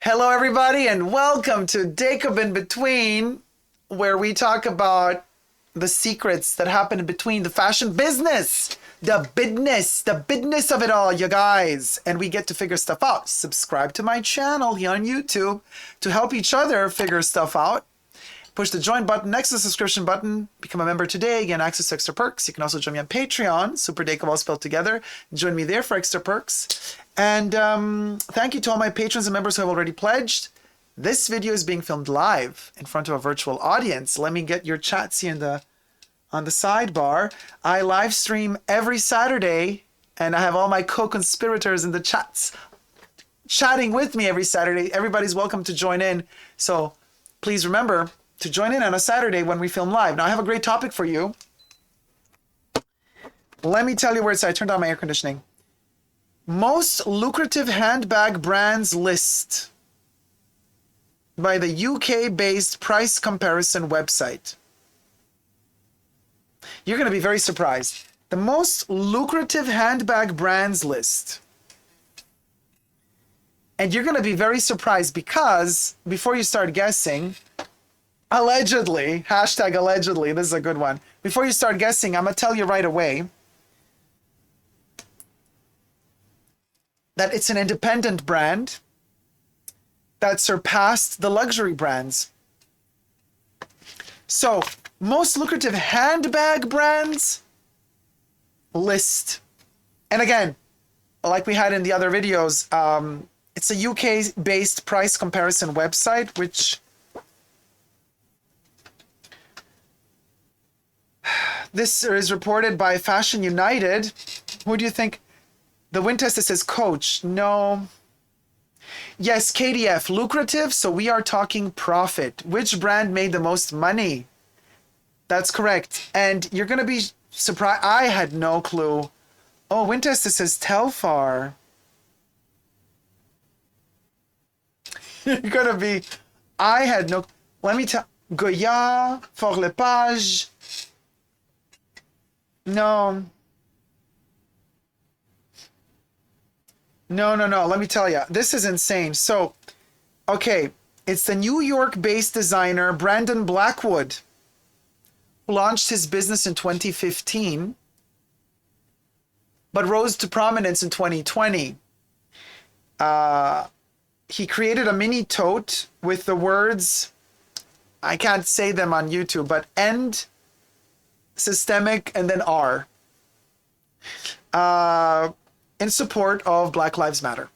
Hello, everybody, and welcome to Dacob in Between, where we talk about the secrets that happen in between the fashion business, the business of it all, you guys. And we get to figure stuff out. Subscribe to my channel here on YouTube to help each other figure stuff out. Push the join button next to the subscription button. Become a member today. Gain access to extra perks. You can also join me on Patreon, superdacob all spelled together. Join me there for extra perks. And thank you to all my patrons and members who have already pledged. This video is being filmed live in front of a virtual audience. Let me get your chats here on the sidebar. I live stream every Saturday, and I have all my co-conspirators in the chats chatting with me every Saturday. Everybody's welcome to join in. So please remember to join in on a Saturday when we film live. Now, I have a great topic for you. Let me tell you where it's at. I turned on my air conditioning. Most lucrative handbag brands list by the UK-based price comparison website. You're going to be very surprised. The most lucrative handbag brands list. And you're going to be very surprised because before you start guessing, allegedly, hashtag allegedly, this is a good one. Before you start guessing, I'm going to tell you right away that it's an independent brand that surpassed the luxury brands. So, most lucrative handbag brands list. And again, like we had in the other videos, it's a UK-based price comparison website, which this is reported by Fashion United. Who do you think? The win test, it says Coach. No. Yes, KDF, lucrative. So we are talking profit. Which brand made the most money? That's correct. And you're going to be surprised. I had no clue. Oh, win test, it says Telfar. You're going to be, I had no, let me tell, Goya, For Le Page. No. No. Let me tell you, this is insane. So, okay, it's the New York-based designer Brandon Blackwood who launched his business in 2015, but rose to prominence in 2020. He created a mini tote with the words, I can't say them on YouTube, but end, systemic, and then R. In support of Black Lives Matter.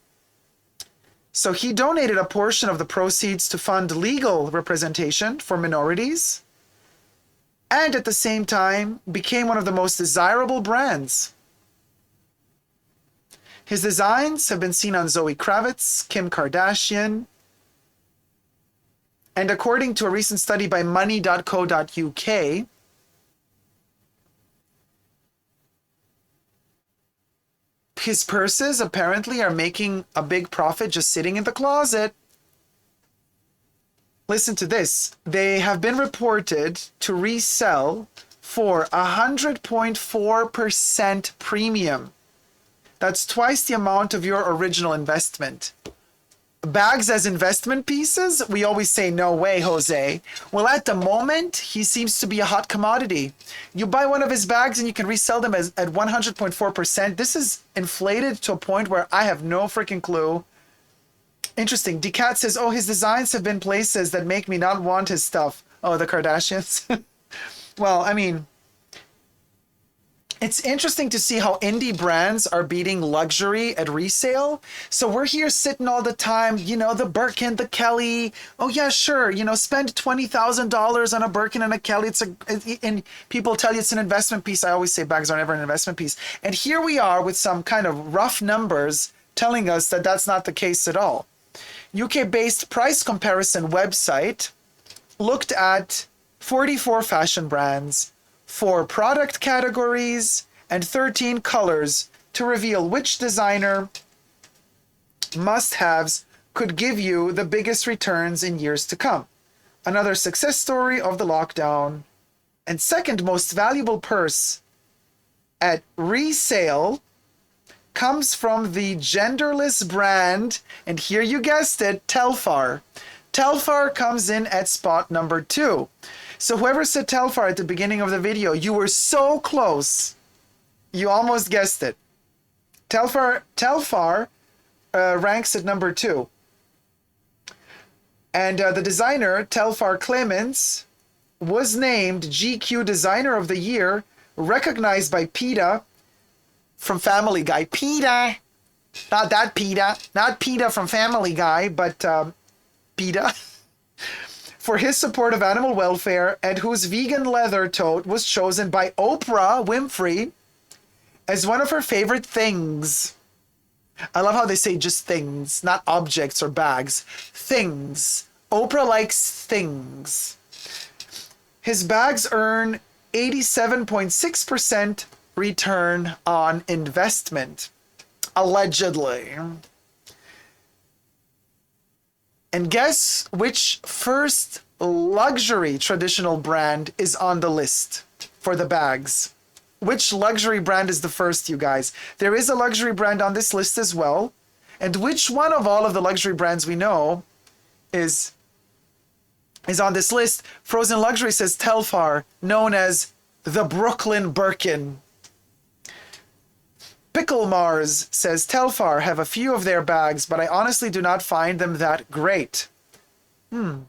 So he donated a portion of the proceeds to fund legal representation for minorities, and at the same time became one of the most desirable brands. His designs have been seen on Zoe Kravitz, Kim Kardashian, and according to a recent study by money.co.uk, his purses apparently are making a big profit just sitting in the closet. Listen to this. They have been reported to resell for 100.4% premium. That's twice the amount of your original investment. Bags as investment pieces? We always say, no way, Jose. Well, at the moment, he seems to be a hot commodity. You buy one of his bags and you can resell them at 100.4%. This is inflated to a point where I have no freaking clue. Interesting. Decat says, oh, his designs have been places that make me not want his stuff. Oh, the Kardashians. Well, I mean, it's interesting to see how indie brands are beating luxury at resale. So we're here sitting all the time, you know, the Birkin, the Kelly. Oh yeah, sure. You know, spend $20,000 on a Birkin and a Kelly. And people tell you it's an investment piece. I always say bags are never an investment piece. And here we are with some kind of rough numbers telling us that that's not the case at all. UK-based price comparison website looked at 44 fashion brands, 4 product categories, and 13 colors to reveal which designer must-haves could give you the biggest returns in years to come. Another success story of the lockdown. And second most valuable purse at resale comes from the genderless brand, and here you guessed it, Telfar. Telfar comes in at spot number 2. So whoever said Telfar at the beginning of the video, you were so close. You almost guessed it. Telfar ranks at number 2. And the designer, Telfar Clemens, was named GQ Designer of the Year, recognized by PETA from Family Guy. PETA! Not that PETA. Not PETA from Family Guy, but PETA. For his support of animal welfare, and whose vegan leather tote was chosen by Oprah Winfrey as one of her favorite things. I love how they say just things, not objects or bags. Things. Oprah likes things. His bags earn 87.6% return on investment, allegedly. And guess which first luxury traditional brand is on the list for the bags? Which luxury brand is the first, you guys? There is a luxury brand on this list as well. And which one of all of the luxury brands we know is on this list? Frozen Luxury says Telfar, known as the Brooklyn Birkin. Pickle Mars says Telfar have a few of their bags, but I honestly do not find them that great. The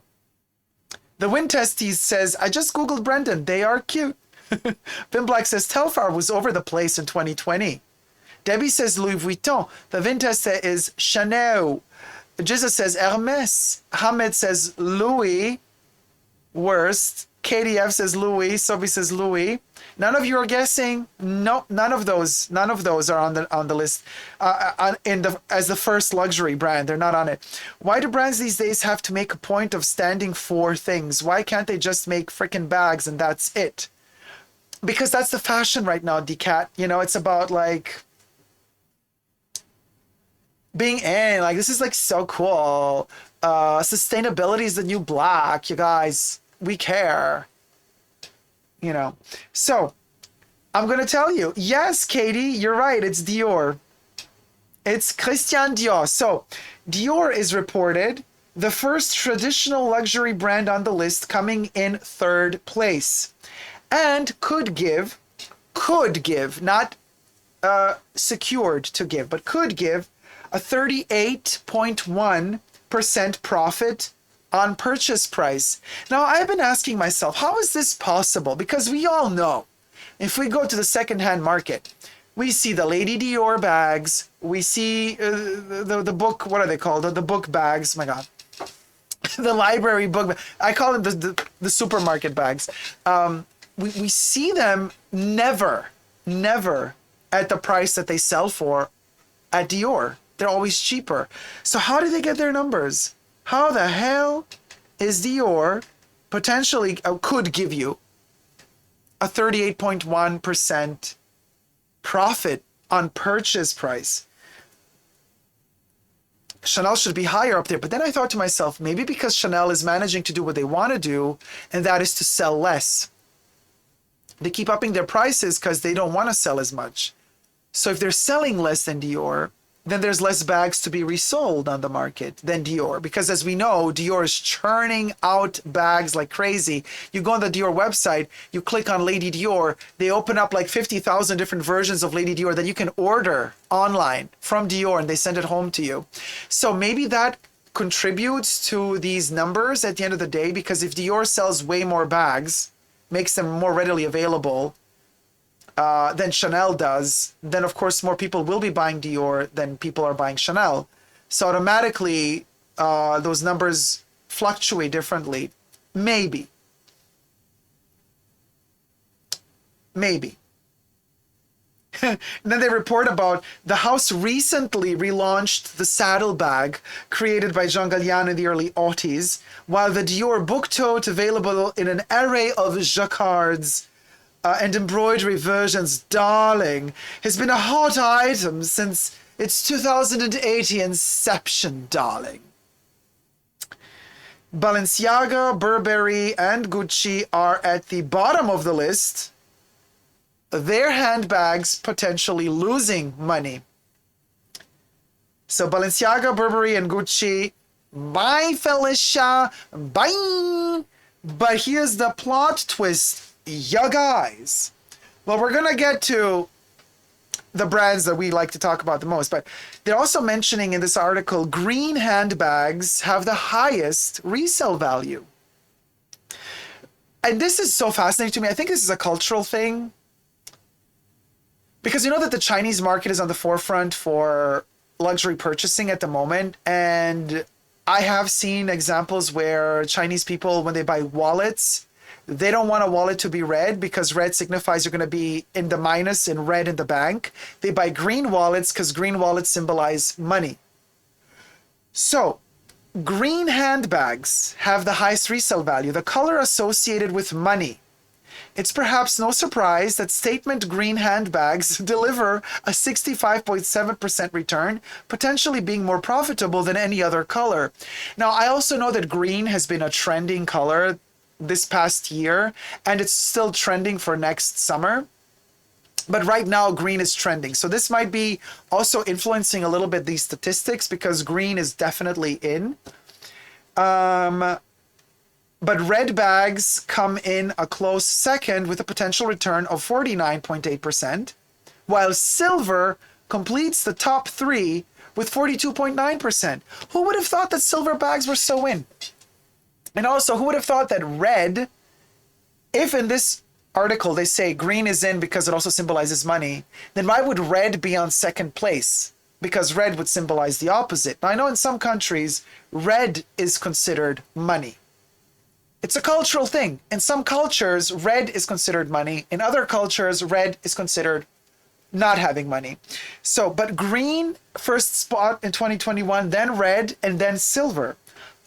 Wind Testes says, I just Googled Brendan. They are cute. Vin Black says Telfar was over the place in 2020. Debbie says Louis Vuitton. The Vinteste is Chanel. Jizza says Hermes. Hamed says Louis. Worst. KDF says Louis. Sophie says Louis. None of you are guessing. No, none of those are on the list. As the first luxury brand, they're not on it. Why do brands these days have to make a point of standing for things? Why can't they just make freaking bags and that's it? Because that's the fashion right now, Decat. You know, it's about like being in. Like, this is like so cool. Sustainability is the new black, you guys. We care. You know. So, I'm going to tell you. Yes, Katie, you're right. It's Dior. It's Christian Dior. So, Dior is reported the first traditional luxury brand on the list, coming in 3rd place. And could give, not secured to give, but could give a 38.1% profit on purchase price. Now, I've been asking myself, how is this possible? Because we all know, if we go to the secondhand market, we see the Lady Dior bags, we see the book, what are they called? The book bags, oh my God. The library book, I call them the supermarket bags. We see them never at the price that they sell for at Dior. They're always cheaper. So how do they get their numbers? How the hell is Dior potentially could give you a 38.1% profit on purchase price? Chanel should be higher up there. But then I thought to myself, maybe because Chanel is managing to do what they want to do, and that is to sell less. They keep upping their prices because they don't want to sell as much. So if they're selling less than Dior, then there's less bags to be resold on the market than Dior. Because as we know, Dior is churning out bags like crazy. You go on the Dior website, you click on Lady Dior, they open up like 50,000 different versions of Lady Dior that you can order online from Dior, and they send it home to you. So maybe that contributes to these numbers at the end of the day, because if Dior sells way more bags, makes them more readily available than Chanel does, then of course more people will be buying Dior than people are buying Chanel. So automatically those numbers fluctuate differently. Maybe. And then they report about the house recently relaunched the saddlebag created by Jean Galliano in the early '80s, while the Dior book tote, available in an array of jacquards and embroidery versions, darling, has been a hot item since its 2008 inception, darling. Balenciaga, Burberry, and Gucci are at the bottom of the list. Their handbags potentially losing money So Balenciaga, Burberry, and Gucci. Bye, Felicia. Bye. But here's the plot twist, ya guys. Well, we're going to get to the brands that we like to talk about the most, but they're also mentioning in this article, green handbags have the highest resale value. And this is so fascinating to me. I think this is a cultural thing. Because you know that the Chinese market is on the forefront for luxury purchasing at the moment. And I have seen examples where Chinese people, when they buy wallets, they don't want a wallet to be red because red signifies you're going to be in the minus in red in the bank. They buy green wallets because green wallets symbolize money. So green handbags have the highest resale value, the color associated with money. It's perhaps no surprise that statement green handbags deliver a 65.7% return, potentially being more profitable than any other color. Now, I also know that green has been a trending color this past year, and it's still trending for next summer. But right now, green is trending. So this might be also influencing a little bit these statistics because green is definitely in. But red bags come in a close second with a potential return of 49.8%, while silver completes the top three with 42.9%. Who would have thought that silver bags were so in? And also, who would have thought that red, if in this article they say green is in because it also symbolizes money, then why would red be on second place? Because red would symbolize the opposite. Now, I know in some countries, red is considered money. It's a cultural thing. In some cultures, red is considered money. In other cultures, red is considered not having money. So, but green, first spot in 2021, then red, and then silver.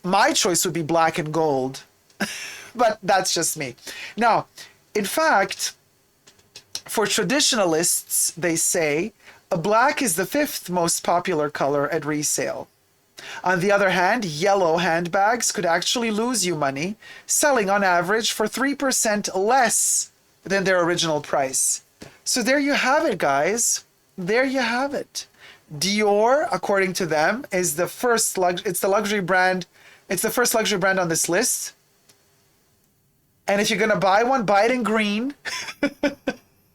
My choice would be black and gold, but that's just me. Now, in fact, for traditionalists, they say black is the fifth most popular color at resale. On the other hand, yellow handbags could actually lose you money, selling on average for 3% less than their original price. So there you have it, guys. There you have it. Dior, according to them, is the first it's the luxury brand. It's the first luxury brand on this list. And if you're going to buy one, buy it in green.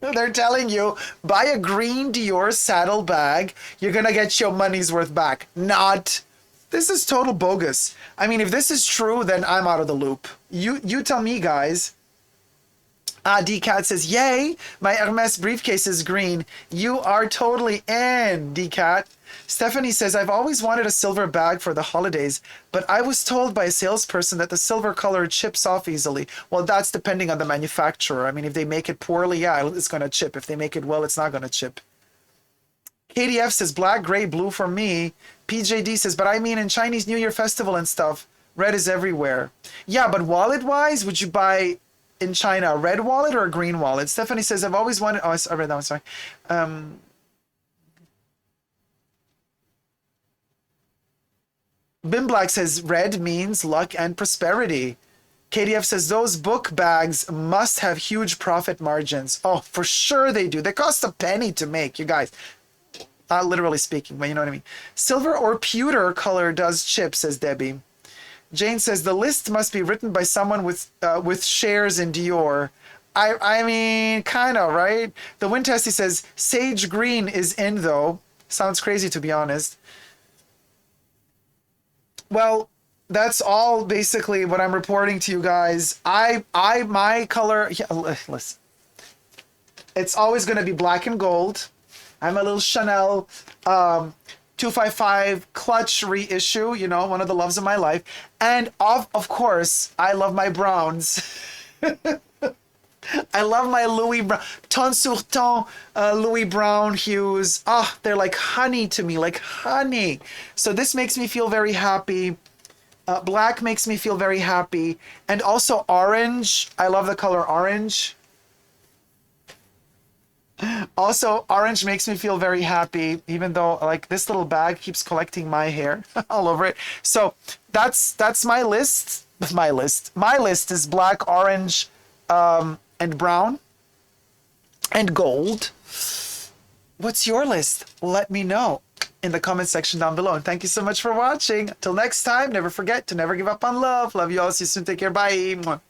They're telling you, buy a green Dior saddle bag. You're going to get your money's worth back. Not. This is total bogus. I mean, if this is true, then I'm out of the loop. You tell me, guys. D-Cat says, yay, my Hermes briefcase is green. You are totally in, D-Cat. Stephanie says, I've always wanted a silver bag for the holidays, but I was told by a salesperson that the silver color chips off easily. Well, that's depending on the manufacturer. I mean, if they make it poorly, yeah, it's going to chip. If they make it well, it's not going to chip. KDF says, black, gray, blue for me. PJD says, but I mean, in Chinese New Year festival and stuff, red is everywhere. Yeah, but wallet-wise, would you buy in China a red wallet or a green wallet? Stephanie says, I've always wanted... Oh, I read that one, sorry. Bim Black says, red means luck and prosperity. KDF says, those book bags must have huge profit margins. Oh, for sure they do. They cost a penny to make, you guys. Not literally speaking, but you know what I mean. Silver or pewter color does chip, says Debbie. Jane says, the list must be written by someone with shares in Dior. I mean, kind of, right? The Wintesty says, sage green is in, though. Sounds crazy, to be honest. Well, that's all basically what I'm reporting to you guys. My color, yeah, listen, it's always going to be black and gold. I'm a little Chanel 255 clutch reissue, you know, one of the loves of my life. And of course, I love my browns. I love my Louis Brown, ton sur ton Louis Brown hues. Ah, they're like honey to me, like honey. So this makes me feel very happy. Black makes me feel very happy. And also orange. I love the color orange. Also, orange makes me feel very happy, even though like this little bag keeps collecting my hair all over it. So that's my list. My list is black, orange, and brown and gold. What's your list? Let me know. in the comment section down below. And thank you so much for watching. Until next time, never forget to never give up on love. Love you all. See you soon. Take care. Bye.